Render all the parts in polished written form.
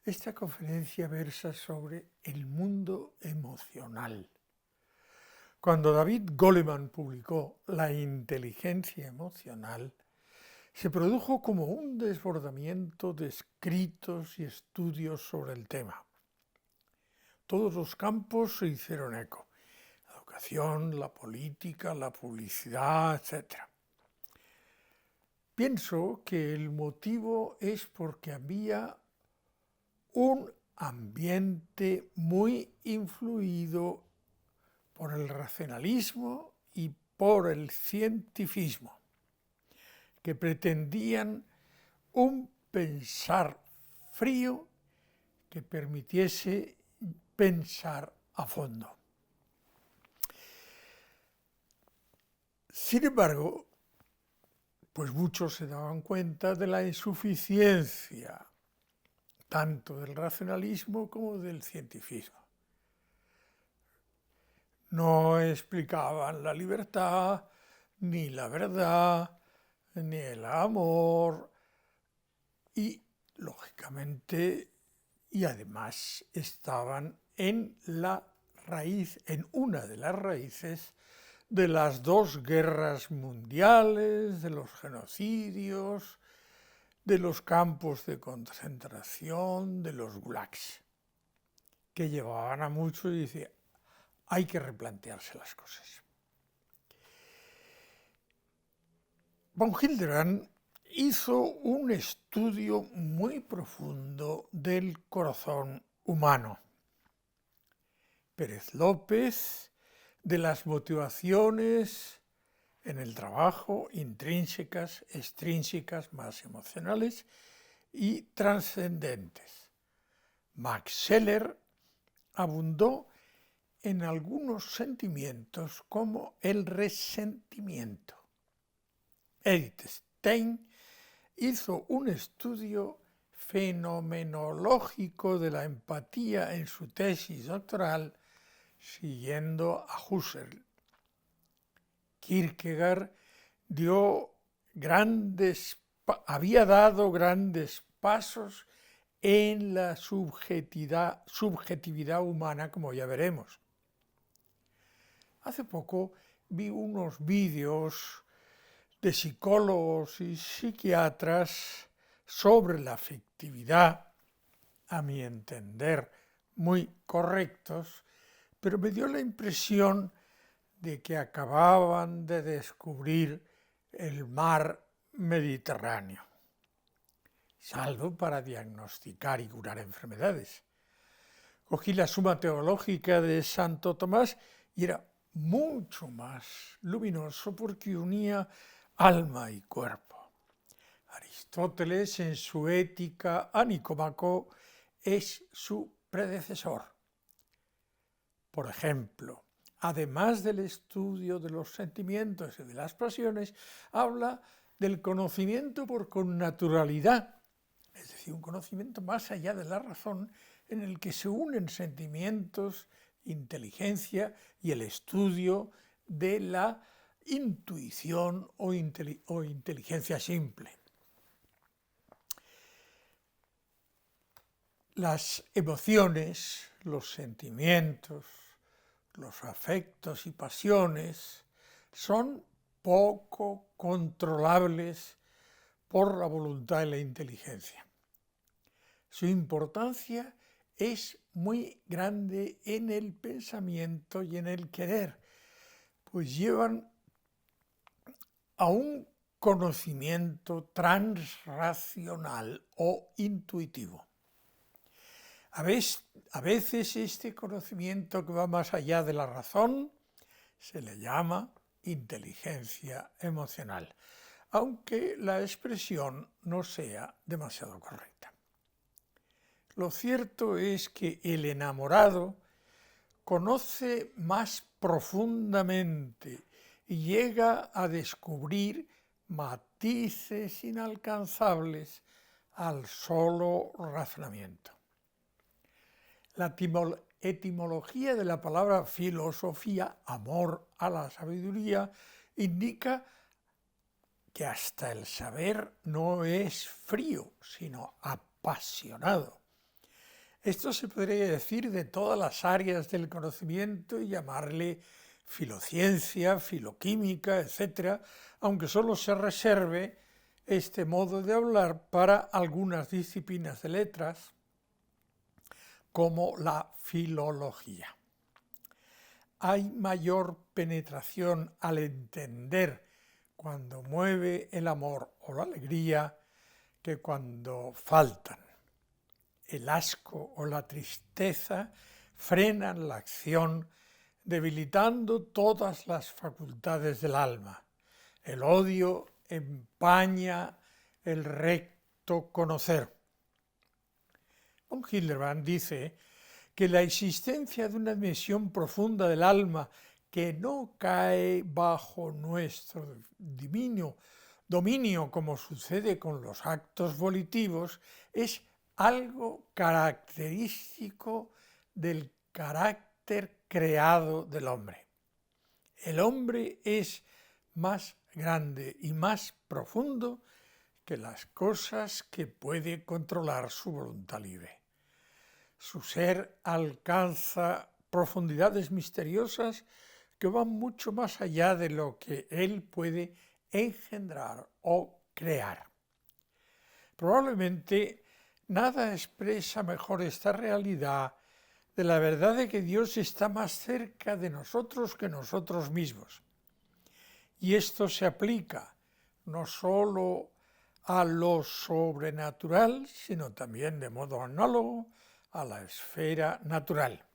Esta conferencia versa sobre el mundo emocional. Cuando David Goleman publicó La inteligencia emocional, se produjo como un desbordamiento de escritos y estudios sobre el tema. Todos los campos se hicieron eco: la educación, la política, la publicidad, etc. Pienso que el motivo es porque había un ambiente muy influido por el racionalismo y por el cientifismo, que pretendían un pensar frío que permitiese pensar a fondo. Sin embargo, pues muchos se daban cuenta de la insuficiencia tanto del racionalismo como del cientifismo. No explicaban la libertad, ni la verdad, ni el amor, y lógicamente, y además estaban en la raíz, en una de las raíces de las dos guerras mundiales, de los genocidios, de los campos de concentración, de los gulags, que llevaban a muchos y decían, hay que replantearse las cosas. Von Hildebrand hizo un estudio muy profundo del corazón humano. Pérez López, de las motivaciones en el trabajo, intrínsecas, extrínsecas, más emocionales y trascendentes. Max Scheler abundó en algunos sentimientos como el resentimiento. Edith Stein hizo un estudio fenomenológico de la empatía en su tesis doctoral siguiendo a Husserl. Kierkegaard había dado grandes pasos en la subjetividad humana, como ya veremos. Hace poco vi unos vídeos de psicólogos y psiquiatras sobre la afectividad, a mi entender muy correctos, pero me dio la impresión de que acababan de descubrir el mar Mediterráneo, salvo para diagnosticar y curar enfermedades. Cogí la Suma Teológica de Santo Tomás y era mucho más luminoso porque unía alma y cuerpo. Aristóteles, en su Ética a Nicómaco, es su predecesor. Por ejemplo, además del estudio de los sentimientos y de las pasiones, habla del conocimiento por connaturalidad, es decir, un conocimiento más allá de la razón en el que se unen sentimientos, inteligencia y el estudio de la intuición o inteligencia simple. Las emociones, los sentimientos, los afectos y pasiones son poco controlables por la voluntad y la inteligencia. Su importancia es muy grande en el pensamiento y en el querer, pues llevan a un conocimiento transracional o intuitivo. A veces este conocimiento que va más allá de la razón se le llama inteligencia emocional, aunque la expresión no sea demasiado correcta. Lo cierto es que el enamorado conoce más profundamente y llega a descubrir matices inalcanzables al solo razonamiento. La etimología de la palabra filosofía, amor a la sabiduría, indica que hasta el saber no es frío, sino apasionado. Esto se podría decir de todas las áreas del conocimiento y llamarle filociencia, filoquímica, etc., aunque solo se reserve este modo de hablar para algunas disciplinas de letras, como la filología. Hay mayor penetración al entender cuando mueve el amor o la alegría que cuando faltan. El asco o la tristeza frenan la acción, debilitando todas las facultades del alma. El odio empaña el recto conocer. Von Hildebrand dice que la existencia de una dimensión profunda del alma que no cae bajo nuestro dominio como sucede con los actos volitivos es algo característico del carácter creado del hombre. El hombre es más grande y más profundo que las cosas que puede controlar su voluntad libre. Su ser alcanza profundidades misteriosas que van mucho más allá de lo que él puede engendrar o crear. Probablemente nada expresa mejor esta realidad de la verdad de que Dios está más cerca de nosotros que nosotros mismos. Y esto se aplica no solo a lo sobrenatural, sino también de modo análogo a la esfera natural.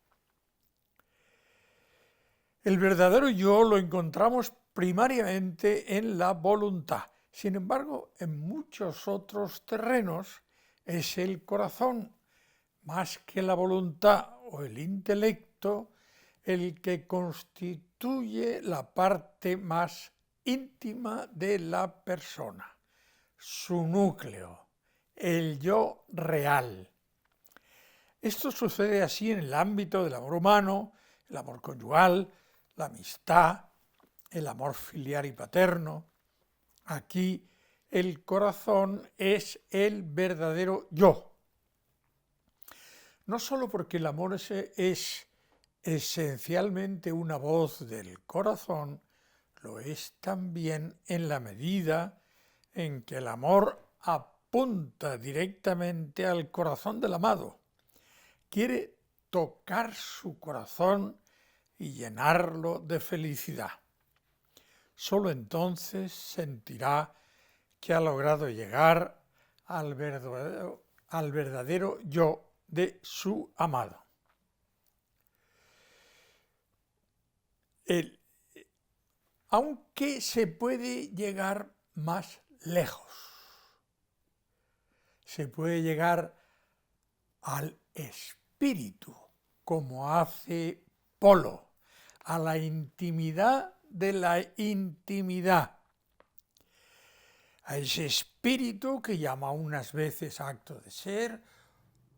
El verdadero yo lo encontramos primariamente en la voluntad. Sin embargo, en muchos otros terrenos es el corazón, más que la voluntad o el intelecto, el que constituye la parte más íntima de la persona, su núcleo, el yo real. Esto sucede así en el ámbito del amor humano, el amor conyugal, la amistad, el amor filial y paterno. Aquí el corazón es el verdadero yo. No solo porque el amor es esencialmente una voz del corazón, lo es también en la medida en que el amor apunta directamente al corazón del amado. Quiere tocar su corazón y llenarlo de felicidad. Solo entonces sentirá que ha logrado llegar al verdadero yo de su amado. Aunque se puede llegar más lejos, se puede llegar al espíritu, como hace Polo, a la intimidad de la intimidad, a ese espíritu que llama unas veces acto de ser,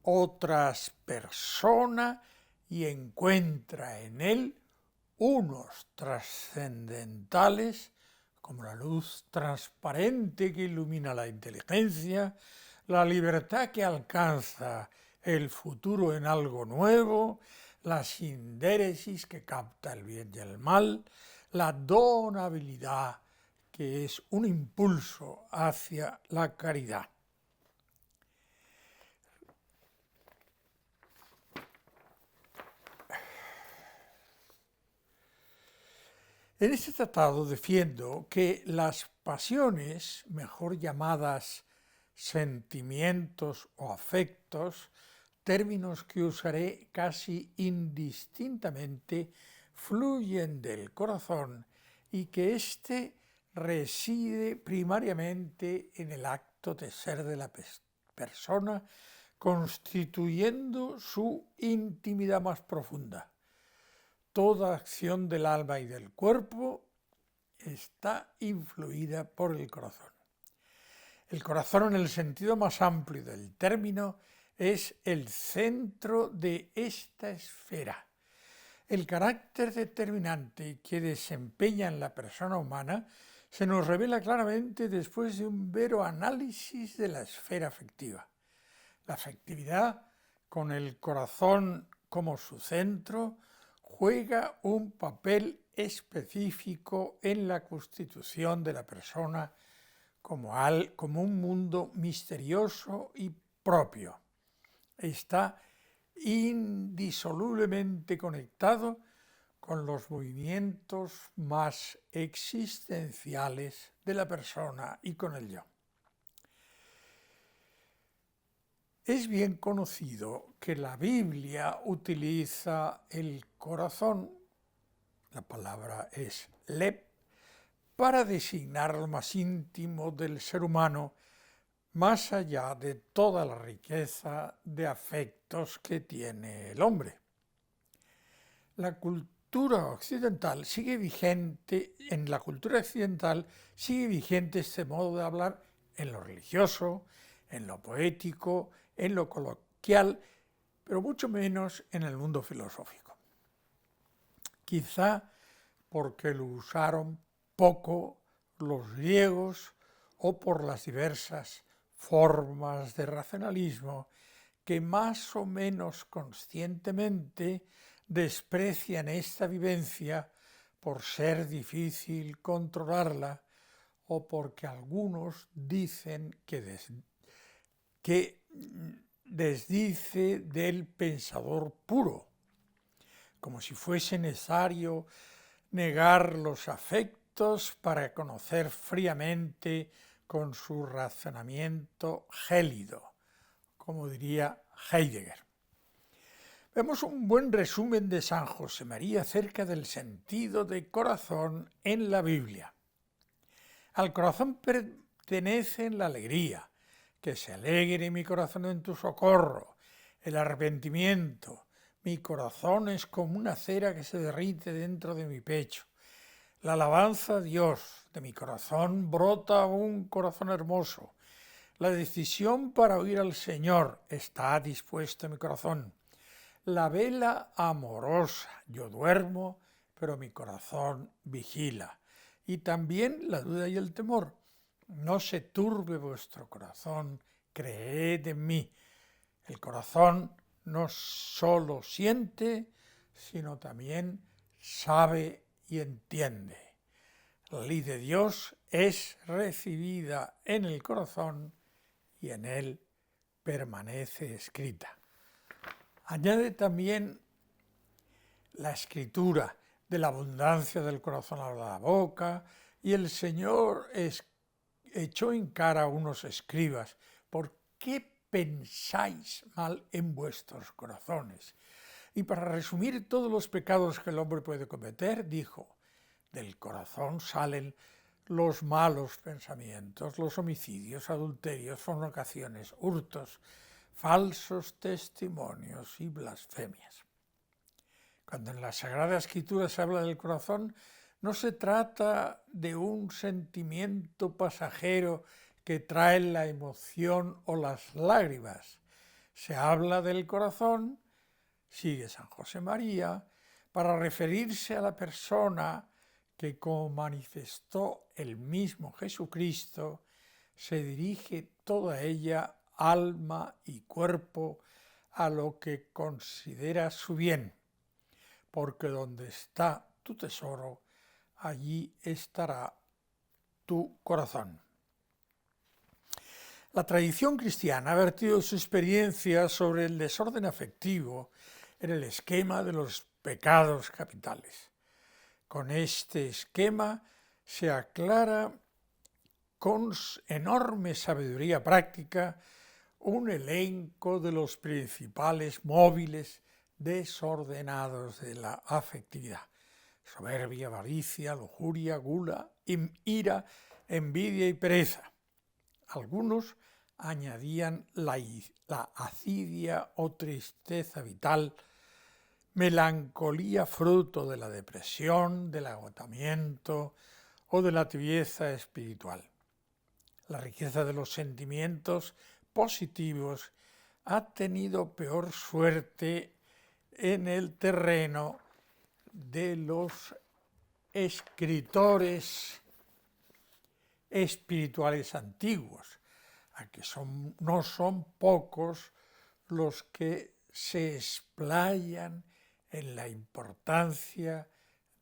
otras persona, y encuentra en él unos trascendentales como la luz transparente que ilumina la inteligencia, la libertad que alcanza el futuro en algo nuevo, la sindéresis que capta el bien y el mal, la donabilidad que es un impulso hacia la caridad. En este tratado defiendo que las pasiones, mejor llamadas sentimientos o afectos, términos que usaré casi indistintamente, fluyen del corazón y que éste reside primariamente en el acto de ser de la persona, constituyendo su intimidad más profunda. Toda acción del alma y del cuerpo está influida por el corazón. El corazón, en el sentido más amplio del término, es el centro de esta esfera. El carácter determinante que desempeña en la persona humana se nos revela claramente después de un vero análisis de la esfera afectiva. La afectividad con el corazón como su centro, juega un papel específico en la constitución de la persona como un mundo misterioso y propio. Está indisolublemente conectado con los movimientos más existenciales de la persona y con el yo. Es bien conocido que la Biblia utiliza el corazón, la palabra es leb, para designar lo más íntimo del ser humano, más allá de toda la riqueza de afectos que tiene el hombre. En la cultura occidental sigue vigente este modo de hablar en lo religioso, en lo poético, en lo coloquial, pero mucho menos en el mundo filosófico. Quizá porque lo usaron poco los griegos o por las diversas formas de racionalismo que más o menos conscientemente desprecian esta vivencia por ser difícil controlarla o porque algunos dicen que desdice del pensador puro, como si fuese necesario negar los afectos para conocer fríamente con su razonamiento gélido, como diría Heidegger. Vemos un buen resumen de San Josemaría acerca del sentido de corazón en la Biblia. Al corazón pertenece la alegría, que se alegre mi corazón en tu socorro, el arrepentimiento. Mi corazón es como una cera que se derrite dentro de mi pecho. La alabanza a Dios, de mi corazón brota un corazón hermoso. La decisión para oír al Señor está dispuesto en mi corazón. La vela amorosa, yo duermo, pero mi corazón vigila. Y también la duda y el temor. No se turbe vuestro corazón, creed en mí. El corazón no solo siente, sino también sabe y entiende. La ley de Dios es recibida en el corazón y en él permanece escrita. Añade también la escritura de la abundancia del corazón a la boca, y el Señor echó en cara a unos escribas: ¿por qué pensáis mal en vuestros corazones? Y para resumir todos los pecados que el hombre puede cometer, dijo: del corazón salen los malos pensamientos, los homicidios, adulterios, fornicaciones, hurtos, falsos testimonios y blasfemias. Cuando en la Sagrada Escritura se habla del corazón, no se trata de un sentimiento pasajero que trae la emoción o las lágrimas. Se habla del corazón, sigue San Josemaría, para referirse a la persona que, como manifestó el mismo Jesucristo, se dirige toda ella, alma y cuerpo, a lo que considera su bien, porque donde está tu tesoro, allí estará tu corazón. La tradición cristiana ha vertido su experiencia sobre el desorden afectivo en el esquema de los pecados capitales. Con este esquema se aclara con enorme sabiduría práctica un elenco de los principales móviles desordenados de la afectividad: soberbia, avaricia, lujuria, gula, ira, envidia y pereza. Algunos añadían la asidia o tristeza vital, melancolía fruto de la depresión, del agotamiento o de la tibieza espiritual. La riqueza de los sentimientos positivos ha tenido peor suerte en el terreno de los escritores espirituales antiguos, a que no son pocos los que se explayan en la importancia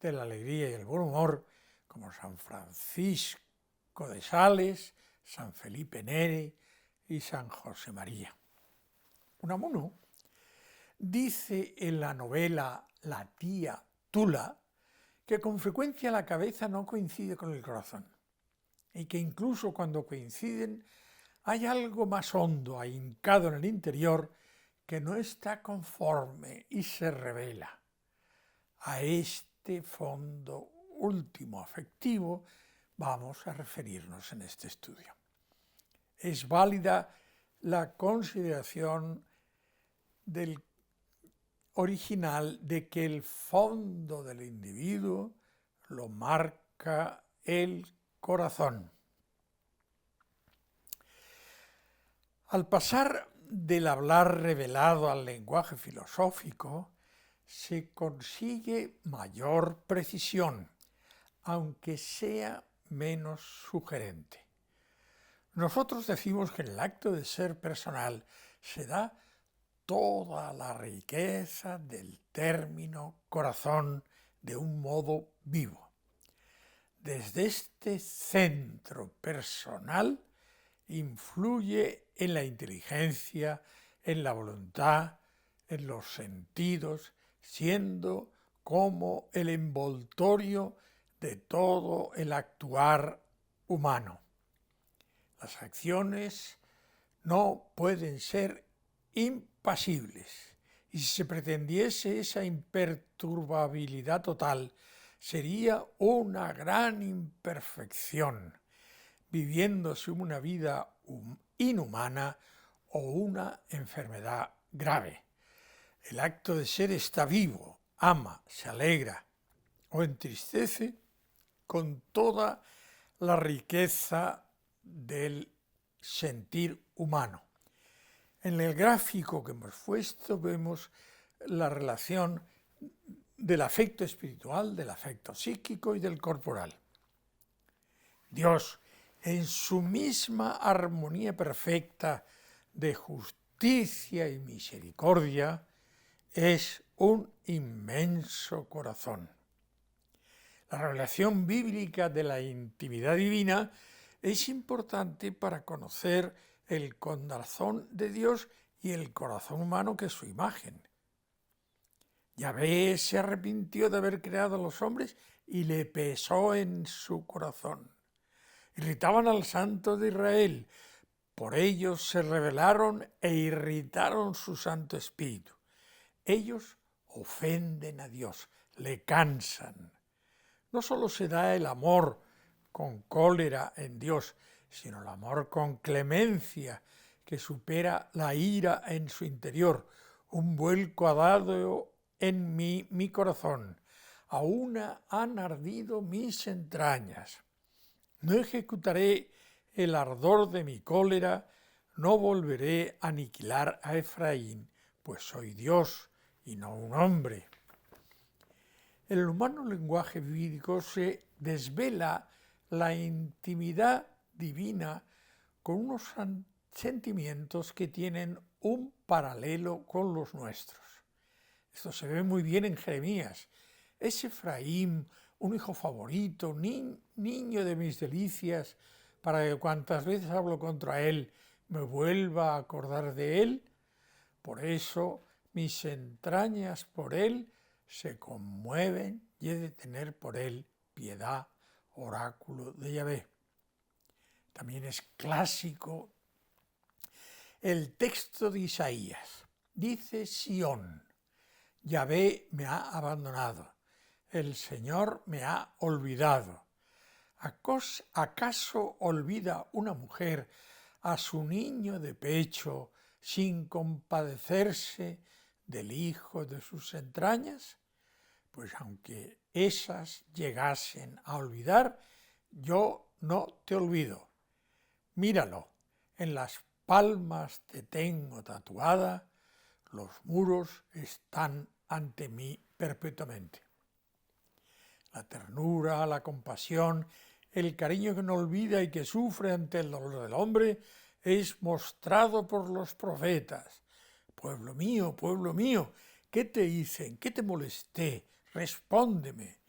de la alegría y el buen humor, como San Francisco de Sales, San Felipe Neri y San José María. Unamuno dice en la novela La tía Tula que con frecuencia la cabeza no coincide con el corazón y que incluso cuando coinciden hay algo más hondo ahincado en el interior que no está conforme y se revela. A este fondo último afectivo vamos a referirnos en este estudio. Es válida la consideración del original de que el fondo del individuo lo marca el corazón. Al pasar del hablar revelado al lenguaje filosófico, se consigue mayor precisión, aunque sea menos sugerente. Nosotros decimos que en el acto de ser personal se da toda la riqueza del término corazón de un modo vivo. Desde este centro personal influye en la inteligencia, en la voluntad, en los sentidos, siendo como el envoltorio de todo el actuar humano. Las acciones no pueden ser impasibles, y si se pretendiese esa imperturbabilidad total, sería una gran imperfección, viviéndose una vida inhumana o una enfermedad grave. El acto de ser está vivo, ama, se alegra o entristece con toda la riqueza del sentir humano. En el gráfico que hemos puesto vemos la relación del afecto espiritual, del afecto psíquico y del corporal. Dios, en su misma armonía perfecta de justicia y misericordia, es un inmenso corazón. La revelación bíblica de la intimidad divina es importante para conocer el corazón de Dios y el corazón humano que es su imagen. Yahvé se arrepintió de haber creado a los hombres y le pesó en su corazón. Irritaban al Santo de Israel, por ellos se rebelaron e irritaron su Santo Espíritu. Ellos ofenden a Dios, le cansan. No solo se da el amor con cólera en Dios, sino el amor con clemencia que supera la ira en su interior. Un vuelco ha dado en mí mi corazón, a una han ardido mis entrañas. No ejecutaré el ardor de mi cólera, no volveré a aniquilar a Efraín, pues soy Dios y no un hombre. En el humano lenguaje bíblico se desvela la intimidad divina con unos sentimientos que tienen un paralelo con los nuestros. Esto se ve muy bien en Jeremías. Es Efraín un hijo favorito, niño de mis delicias, para que cuantas veces hablo contra él me vuelva a acordar de él. Por eso mis entrañas por él se conmueven y he de tener por él piedad, oráculo de Yahvé. También es clásico el texto de Isaías. Dice Sión: Yahvé me ha abandonado, el Señor me ha olvidado. ¿Acaso olvida una mujer a su niño de pecho sin compadecerse del hijo de sus entrañas? Pues aunque esas llegasen a olvidar, yo no te olvido. Míralo, en las palmas te tengo tatuada, los muros están ante mí perpetuamente. La ternura, la compasión, el cariño que no olvida y que sufre ante el dolor del hombre es mostrado por los profetas, pueblo mío, ¿qué te hice? ¿En qué te molesté? Respóndeme.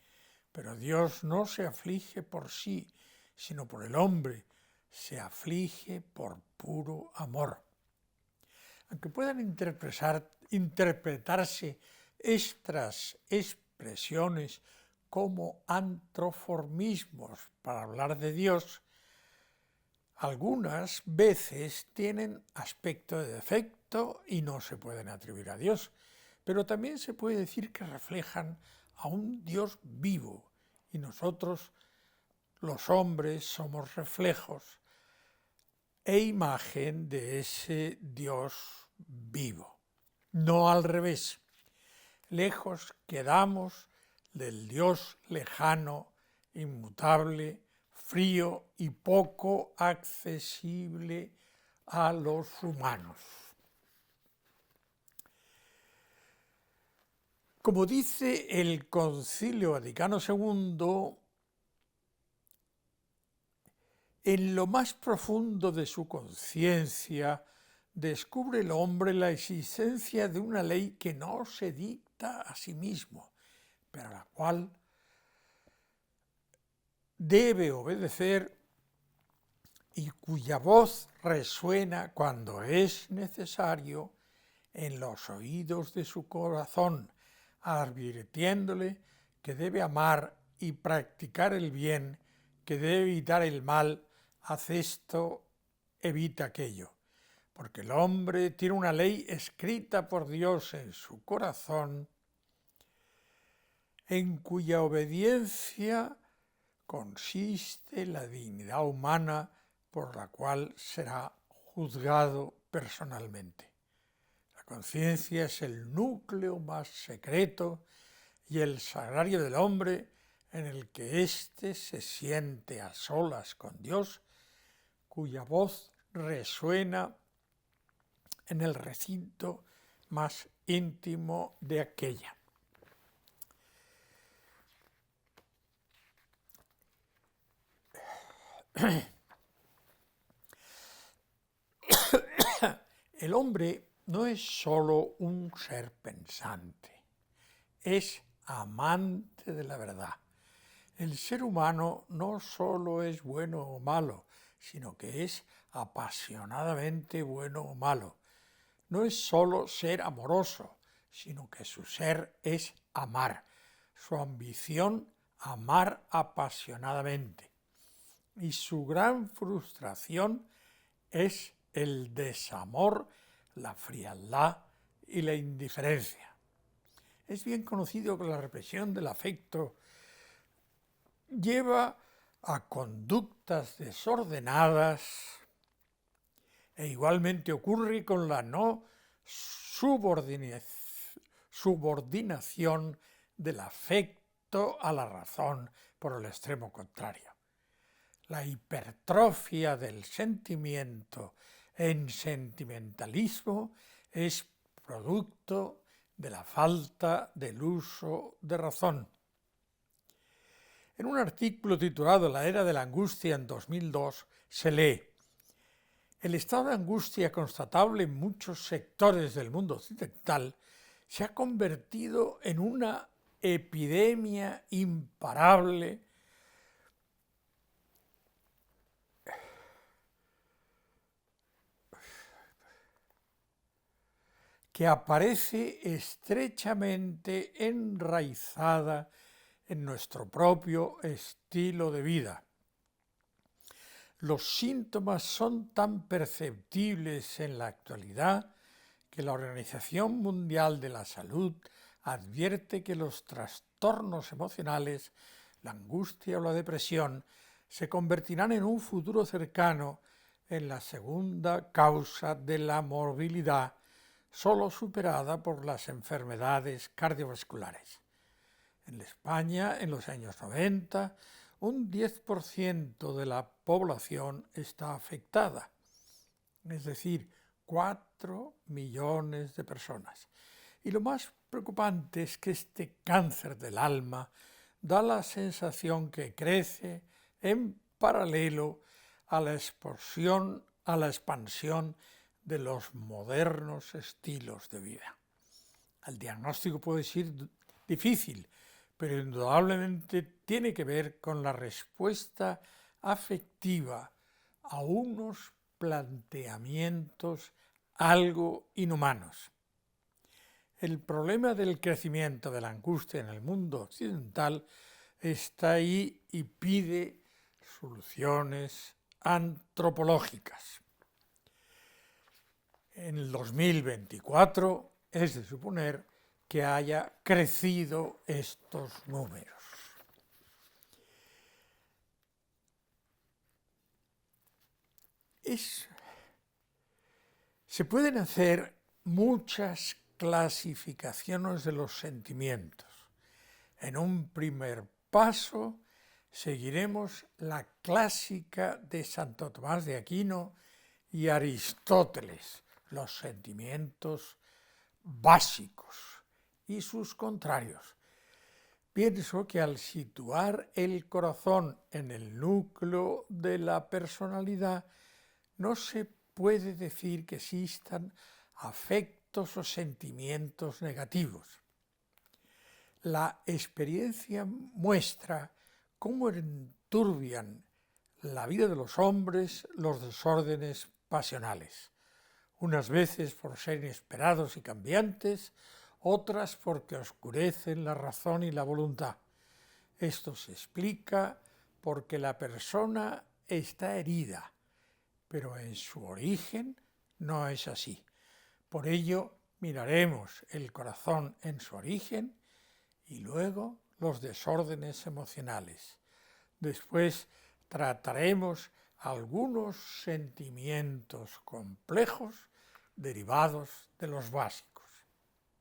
Pero Dios no se aflige por sí, sino por el hombre, se aflige por puro amor. Aunque puedan interpretarse estas expresiones como antroformismos para hablar de Dios, algunas veces tienen aspecto de defecto y no se pueden atribuir a Dios, pero también se puede decir que reflejan a un Dios vivo y nosotros, los hombres, somos reflejos e imagen de ese Dios vivo. No al revés. Lejos quedamos del Dios lejano, inmutable, frío y poco accesible a los humanos. Como dice el Concilio Vaticano II, en lo más profundo de su conciencia descubre el hombre la existencia de una ley que no se dicta a sí mismo, pero a la cual debe obedecer y cuya voz resuena cuando es necesario en los oídos de su corazón, advirtiéndole que debe amar y practicar el bien, que debe evitar el mal, haz esto, evita aquello. Porque el hombre tiene una ley escrita por Dios en su corazón, en cuya obediencia consiste la dignidad humana por la cual será juzgado personalmente. La conciencia es el núcleo más secreto y el sagrario del hombre en el que éste se siente a solas con Dios, cuya voz resuena en el recinto más íntimo de aquella. El hombre no es solo un ser pensante, es amante de la verdad. El ser humano no solo es bueno o malo, sino que es apasionadamente bueno o malo. No es solo ser amoroso, sino que su ser es amar, su ambición amar apasionadamente. Y su gran frustración es el desamor, la frialdad y la indiferencia. Es bien conocido que la represión del afecto lleva a conductas desordenadas e igualmente ocurre con la no subordinación del afecto a la razón por el extremo contrario. La hipertrofia del sentimiento en sentimentalismo es producto de la falta del uso de razón. En un artículo titulado La era de la angustia en 2002 se lee: el estado de angustia constatable en muchos sectores del mundo occidental se ha convertido en una epidemia imparable que aparece estrechamente enraizada en nuestro propio estilo de vida. Los síntomas son tan perceptibles en la actualidad que la Organización Mundial de la Salud advierte que los trastornos emocionales, la angustia o la depresión, se convertirán en un futuro cercano en la segunda causa de la morbilidad, solo superada por las enfermedades cardiovasculares. En España, en los años 90, un 10% de la población está afectada, es decir, 4 millones de personas. Y lo más preocupante es que este cáncer del alma da la sensación que crece en paralelo a la expansión de los modernos estilos de vida. El diagnóstico puede ser difícil, pero indudablemente tiene que ver con la respuesta afectiva a unos planteamientos algo inhumanos. El problema del crecimiento de la angustia en el mundo occidental está ahí y pide soluciones antropológicas. En el 2024 es de suponer que haya crecido estos números. Se pueden hacer muchas clasificaciones de los sentimientos. En un primer paso seguiremos la clásica de Santo Tomás de Aquino y Aristóteles, los sentimientos básicos y sus contrarios. Pienso que al situar el corazón en el núcleo de la personalidad, no se puede decir que existan afectos o sentimientos negativos. La experiencia muestra cómo enturbian la vida de los hombres los desórdenes pasionales, unas veces por ser inesperados y cambiantes, otras porque oscurecen la razón y la voluntad. Esto se explica porque la persona está herida, pero en su origen no es así. Por ello, miraremos el corazón en su origen y luego los desórdenes emocionales. Después trataremos algunos sentimientos complejos derivados de los básicos.